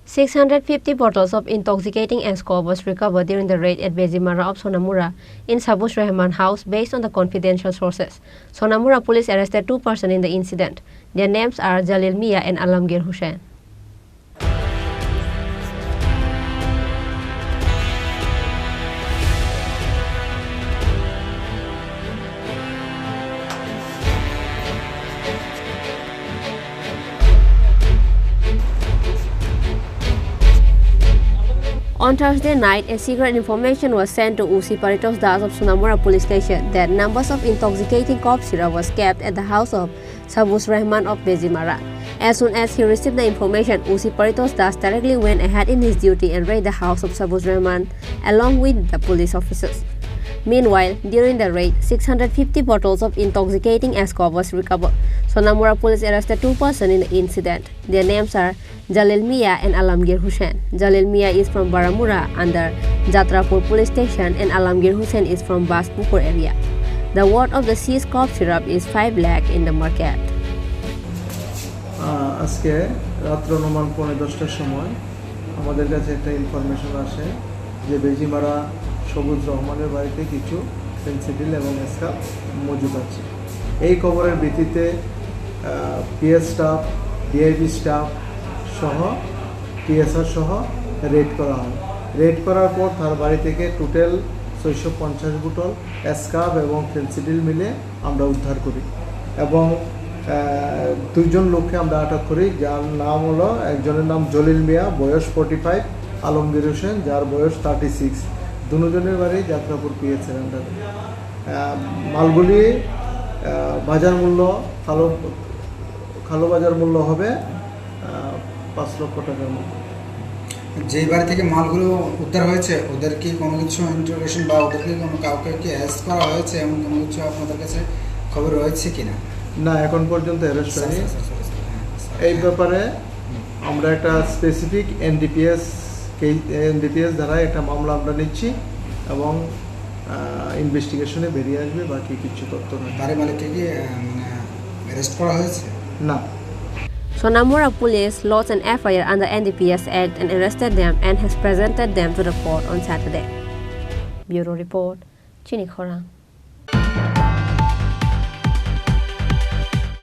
650 bottles of intoxicating Eskuf was recovered during the raid at Bezimara of Sonamura in Sabus Rahman house based on the confidential sources. Sonamura police arrested 2 persons in the incident. Their names are Jalil Mia and Alamgir Hussain. On Thursday night, a secret information was sent to Usi Paritos Das of Sonamura police station that numbers of intoxicating cough syrup was kept at the house of Sabus Rahman of Bezimara. As soon as he received the information, Usi Paritos Das directly went ahead in his duty and raided the house of Sabus Rahman along with the police officers. Meanwhile, during the raid, 650 bottles of intoxicating Eskuf was recovered. Sonamura police arrested 2 persons in the incident. Their names are Jalil Mia and Alamgir Hussain. Jalil Mia is from Baramura under Jatrapur police station and Alamgir Hussain is from Baspukur area. The worth of the seized cough syrup is 5 lakh in the market. আজকে রাত্র অনুমান 10:30টার সময় আমাদের কাছে একটা information আসে যে বেজিমারা সবুজ রহমানের বাড়িতে কিছু ফেন্সিডিল এবং এসকাপ মজুদ আছে। এই খবরের ভিত্তিতে পিএস স্টাফ, ডিআইবি স্টাফ সহ টিএসআর সহ রেড করা হয়। রেড করার পর তার বাড়ি থেকে টোটাল 650 বোতল এসকাপ এবং ফেন্সিডিল মিলে আমরা উদ্ধার করি এবং 2 জন লোককে আমরা আটক করি, যার নাম হলো, একজনের নাম জলিল মিয়া, বয়স 45, আলমগীর হোসেন, যার বয়স 36। দুজনের বাড়ি যাত্রাপুর পিএসের আন্ডারে। মালগুলি বাজার মূল্য কালো বাজার মূল্য হবে 5 লক্ষ টাকার মতো। যেই বাড়ি থেকে মালগুলো উদ্ধার হয়েছে ওদের কি কোনো কিছু ইন্টারোগেশন বা ওদেরকে কোনো কাউকে কি অ্যারেস্ট করা হয়েছে এমন কোনো কিছু আপনাদের কাছে খবর রয়েছে কিনা? না, এখন পর্যন্ত অ্যারেস্ট হয়নি। এই ব্যাপারে আমরা একটা স্পেসিফিক এনডিপিএস দ্বারা একটা মামলা আমরা নিচ্ছি এবং ইনভেস্টিগেশনে বেরিয়ে আসবে বাকি কিছু তথ্য। বাড়ি মালিককে কি মানে অ্যারেস্ট করা হয়েছে? না। Sonamura police lodged an FIR under NDPS Act and arrested them and has presented them to the court on Saturday. Bureau Report, Chini Khorang.